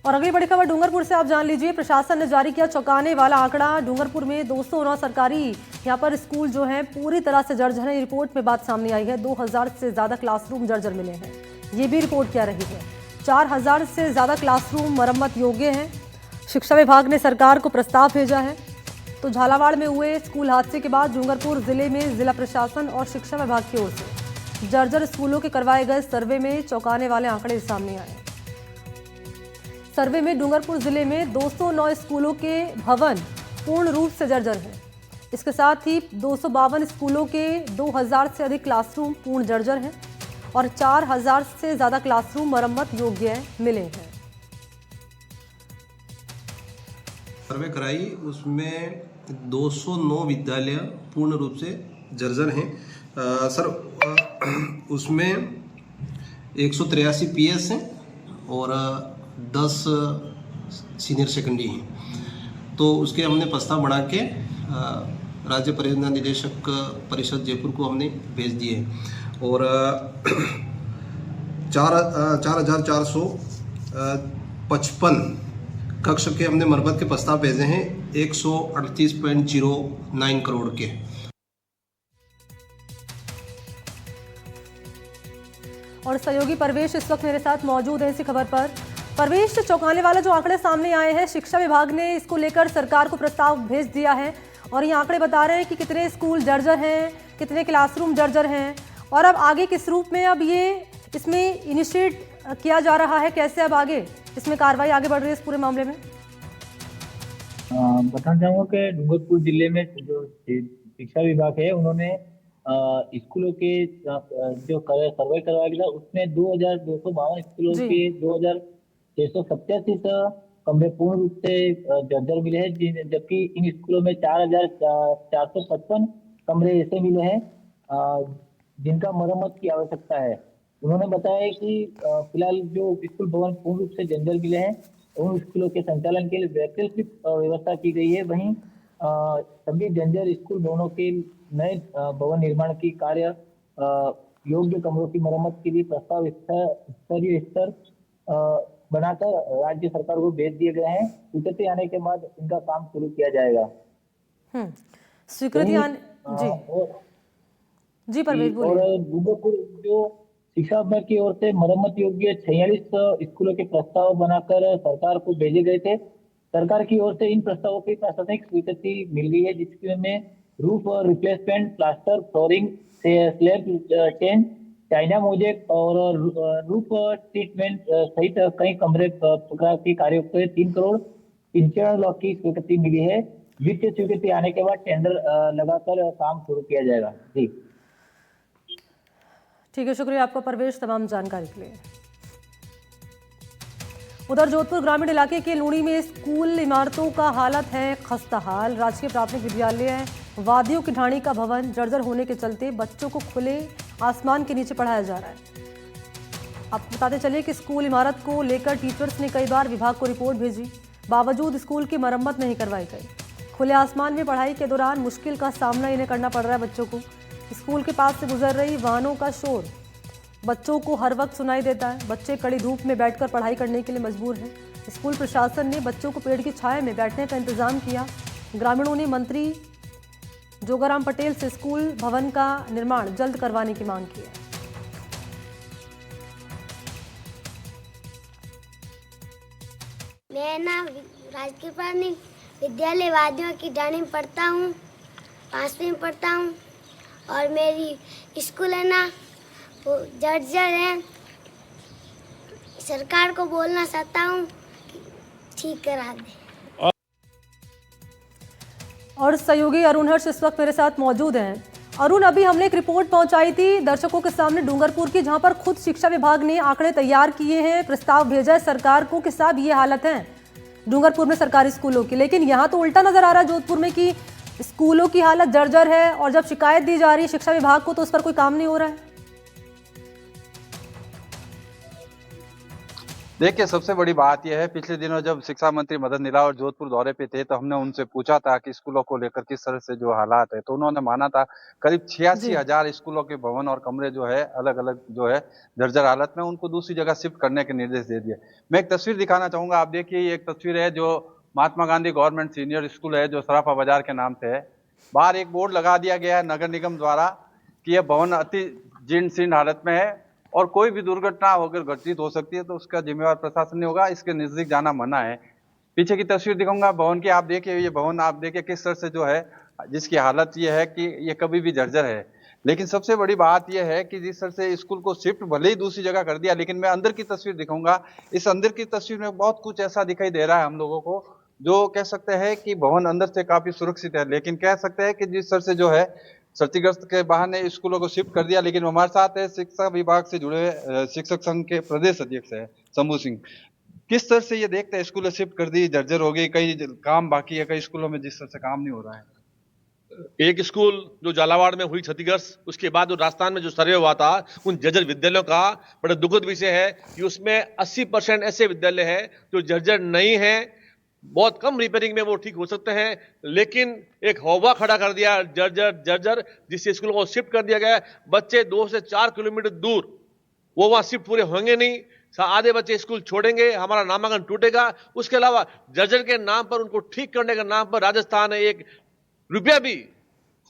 और अगली बड़ी खबर डूंगरपुर से आप जान लीजिए। प्रशासन ने जारी किया चौंकाने वाला आंकड़ा। डूंगरपुर में 209 सरकारी यहाँ पर स्कूल जो हैं पूरी तरह से जर्जर हैं। रिपोर्ट में बात सामने आई है, 2000 से ज्यादा क्लासरूम जर्जर मिले हैं। ये भी रिपोर्ट क्या रही है। 4000 से ज्यादा क्लासरूम मरम्मत योग्य हैं। शिक्षा विभाग ने सरकार को प्रस्ताव भेजा है। तो झालावाड़ में हुए स्कूल हादसे के बाद डूंगरपुर जिले में जिला प्रशासन और शिक्षा विभाग की ओर से जर्जर स्कूलों के करवाए गए सर्वे में चौंकाने वाले आंकड़े सामने आए। सर्वे में डूंगरपुर जिले में 209 स्कूलों के भवन पूर्ण रूप से जर्जर हैं। इसके साथ ही 252 स्कूलों के 2000 से अधिक क्लासरूम पूर्ण जर्जर हैं और 4000 से ज्यादा क्लासरूम मरम्मत योग्य मिले हैं। सर्वे कराई, उसमें 209 विद्यालय पूर्ण रूप से जर्जर हैं। सर उसमें 183 पीएस हैं और 10 सीनियर सेकेंडरी हैं। तो उसके हमने प्रस्ताव बना के राज्य परियोजना निदेशक परिषद जयपुर को हमने भेज दिए और 4455 कक्ष के हमने मरम्मत के प्रस्ताव भेजे हैं 138.09 करोड़ के। और सहयोगी परवेश इस वक्त मेरे साथ मौजूद है इसी खबर पर। परवेश, चौंकाने वाला जो आंकड़े सामने आए हैं, शिक्षा विभाग ने इसको लेकर सरकार को प्रस्ताव भेज दिया है और ये आंकड़े बता रहे हैं कि कितने स्कूल जर्जर हैं, कितने क्लासरूम जर्जर हैं और अब आगे किस रूप में अब ये इसमें इनिशिएट किया जा रहा है, कैसे अब आगे इसमें कार्रवाई आगे बढ़ रही है इस पूरे मामले में। बताना चाहूँगा कि डूंगरपुर जिले में जो शिक्षा विभाग है उन्होंने स्कूलों के जो सर्वे करवाया गया उसमें 2252 स्कूलों के 2687 कमरे पूर्ण रूप से जर्जर मिले हैं, जबकि इन स्कूलों में 4455 कमरे ऐसे मिले हैं जिनका मरम्मत की आवश्यकता है। उन्होंने बताया कि फिलहाल जो स्कूल भवन पूर्ण रूप से जर्जर मिले हैं उन स्कूलों के संचालन के लिए वैकल्पिक व्यवस्था की गई है। वहीं सभी जर्जर स्कूल भवनों के नए भवन निर्माण की कार्य योग्य कमरों की मरम्मत के लिए प्रस्ताव स्तरीय स्तर बनाकर राज्य सरकार को भेज दिए गए हैं। स्वीकृति आने के बाद इनका काम शुरू किया जाएगा। स्वीकृति आने जी परवेश बोलिए। और डूंगरपुर जो शिक्षा विभाग की ओर से मरम्मत योग्य 46 स्कूलों के प्रस्ताव बनाकर सरकार को भेजे गए थे। सरकार की ओर से इन प्रस्तावों की प्रशासनिक स्वीकृति मिल गई है, जिसमें roof replacement, plaster, flooring, slab change, China mosaic और रूफ ट्रीटमेंट सहित कई कमरे प्रकार के कार्यों के 3 करोड़ 95 लाख की स्वीकृति मिली है। वित्तीय स्वीकृति आने के बाद टेंडर लगाकर काम शुरू किया जाएगा। जी ठीक है, शुक्रिया आपका परवेश तमाम जानकारी के लिए। उधर जोधपुर ग्रामीण इलाके के लूणी में स्कूल इमारतों का हालत है खस्ताहाल। राजकीय प्राथमिक विद्यालय वादियों की ढाणी का भवन जर्जर होने के चलते बच्चों को खुले आसमान के नीचे पढ़ाया जा रहा है। आपको बताते चलिए कि स्कूल इमारत को लेकर टीचर्स ने कई बार विभाग को रिपोर्ट भेजी, बावजूद स्कूल की मरम्मत नहीं करवाई गई। खुले आसमान में पढ़ाई के दौरान मुश्किल का सामना इन्हें करना पड़ रहा है बच्चों को। स्कूल के पास से गुजर रही वाहनों का शोर बच्चों को हर वक्त सुनाई देता है। बच्चे कड़ी धूप में बैठकर पढ़ाई करने के लिए मजबूर हैं। स्कूल प्रशासन ने बच्चों को पेड़ की छाया में बैठने का इंतजाम किया। ग्रामीणों ने मंत्री जोगाराम पटेल से स्कूल भवन का निर्माण जल्द करवाने की मांग की है। मैं ना राजकीय प्राथमिक विद्यालय वादियों की ढाणी में पढ़ता हूँ, 5वीं में पढ़ता हूँ और मेरी स्कूल है ना वो जर्जर है। सरकार को बोलना चाहता हूँ कि ठीक करा दे। और सहयोगी अरुण हर्ष इस वक्त मेरे साथ मौजूद हैं। अरुण, अभी हमने एक रिपोर्ट पहुंचाई थी दर्शकों के सामने डूंगरपुर की, जहां पर खुद शिक्षा विभाग ने आंकड़े तैयार किए हैं, प्रस्ताव भेजा है सरकार को कि साहब ये हालत है डूंगरपुर में सरकारी स्कूलों की। लेकिन यहाँ तो उल्टा नजर आ रहा है जोधपुर में कि स्कूलों की हालत जर्जर है और जब शिकायत दी जा रही है शिक्षा विभाग को तो उस पर कोई काम नहीं हो रहा है। देखिए, सबसे बड़ी बात यह है, पिछले दिनों जब शिक्षा मंत्री मदन निलावर जोधपुर दौरे पे थे, तो हमने उनसे पूछा था कि स्कूलों को लेकर किस तरह से जो हालात है, तो उन्होंने माना था करीब जी 86,000 स्कूलों के भवन और कमरे जो है अलग-अलग जो है जर्जर हालत में, उनको दूसरी जगह शिफ्ट करने के निर्देश दे दिए। मैं एक तस्वीर दिखाना चाहूंगा, आप देखिए, ये एक तस्वीर है जो Mahatma Gandhi government senior school है, जो सराफा बाजार के नाम से है। बाहर एक बोर्ड लगा दिया गया है नगर निगम द्वारा कि यह भवन अति जीर्ण शीर्ण हालत में है और कोई भी दुर्घटना होकर घटित हो सकती है, तो उसका जिम्मेवार प्रशासन नहीं होगा, इसके नजदीक जाना मना है। पीछे की तस्वीर दिखाऊंगा भवन की, आप देखिए, ये भवन आप देखिए किस तरह से जो है, जिसकी हालत ये है कि ये कभी भी जर्जर है। लेकिन सबसे बड़ी बात यह है कि जिस तरह से स्कूल को शिफ्ट भले ही दूसरी जगह कर दिया, लेकिन मैं अंदर की तस्वीर दिखाऊंगा। इस अंदर की तस्वीर में बहुत कुछ ऐसा दिखाई दे रहा है हम लोगों को, जो कह सकते हैं कि भवन अंदर से काफी सुरक्षित है, लेकिन कह सकते हैं कि जिस तरह से जो है क्षतिग्रस्त के बहाने स्कूलों को शिफ्ट कर दिया। लेकिन हमारे साथ है शिक्षा विभाग से जुड़े शिक्षक संघ के प्रदेश अध्यक्ष है शंभू सिंह। किस तरह से ये देखते हैं, स्कूल शिफ्ट कर दी, जर्जर हो गई, कई काम बाकी है, कई स्कूलों में जिस तरह से काम नहीं हो रहा है। एक स्कूल जो झालावाड़ में हुई क्षतिग्रस्त, उसके बाद जो राजस्थान में जो सर्वे हुआ था उन जर्जर विद्यालयों का, बड़ा दुखद विषय है कि उसमें 80% ऐसे विद्यालय हैं जो जर्जर नहीं है। बहुत कम रिपेयरिंग में वो ठीक हो सकते हैं, लेकिन एक हौवा खड़ा कर दिया जर्जर जर्जर, जिससे स्कूल को शिफ्ट कर दिया गया। बच्चे 2 से 4 किलोमीटर दूर, वो वहां शिफ्ट पूरे होंगे नहीं, आधे बच्चे स्कूल छोड़ेंगे, हमारा नामांकन टूटेगा। उसके अलावा जर्जर के नाम पर, उनको ठीक करने के नाम पर राजस्थान ने एक रुपया भी,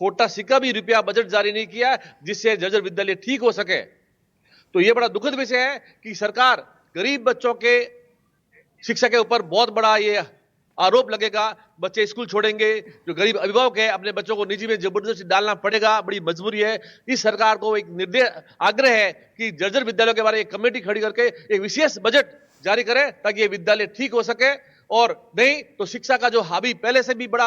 खोटा सिक्का भी रुपया बजट जारी नहीं किया जिससे जर्जर विद्यालय ठीक हो सके। तो यह बड़ा दुखद विषय है कि सरकार गरीब बच्चों के शिक्षा के ऊपर बहुत बड़ा ये आरोप लगेगा, बच्चे स्कूल छोड़ेंगे। जो गरीब अभिभावक है, अपने बच्चों को निजी में जबरदस्ती डालना पड़ेगा, बड़ी मजबूरी है। इस सरकार को एक निर्देश आग्रह है कि जर्जर विद्यालयों के बारे में एक कमेटी खड़ी करके एक विशेष बजट जारी करे ताकि ये विद्यालय ठीक हो सके, और नहीं तो शिक्षा का जो हावी पहले से भी बड़ा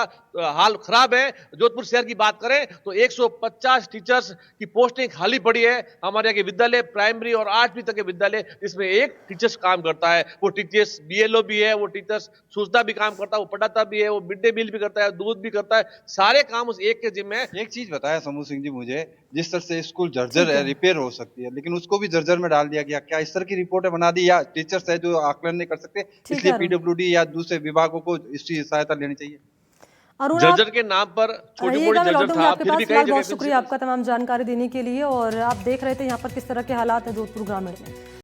हाल खराब है। जोधपुर शहर की बात करें तो 150 टीचर्स की पोस्टिंग खाली पड़ी है। हमारे यहाँ के विद्यालय प्राइमरी और 8वीं तक के विद्यालय, जिसमें एक टीचर्स काम करता है। वो टीचर्स बीएलओ भी है, वो टीचर्स सूचना भी काम करता है, वो पढ़ाता भी है, वो मिड डे मील भी करता है, दूध भी करता है, सारे काम उस एक के जिम्मे है। एक चीज बताया शंभू सिंह जी मुझे, जिस तरह से स्कूल जर्जर है, रिपेयर हो सकती है, लेकिन उसको भी जर्जर में डाल दिया गया। क्या इस तरह की रिपोर्टें बना दी, या टीचर्स है जो आकलन नहीं कर सकते, ठीक इसलिए है अरुण। पीडब्ल्यूडी या दूसरे विभागों को इसकी सहायता लेनी चाहिए? अरुण, आप जर्जर के नाम पर छोटी मोटी रहिएगा, मैं जर्जर लौटूंगी था, आपके फिर पास। भी कई फिलहाल जगह बहुत शुक्रिया आपका तमाम जानकारी देने के लिए। और आप देख रहे थे यहाँ पर किस तरह के हालात हैं जोधपुर ग्रामीण में।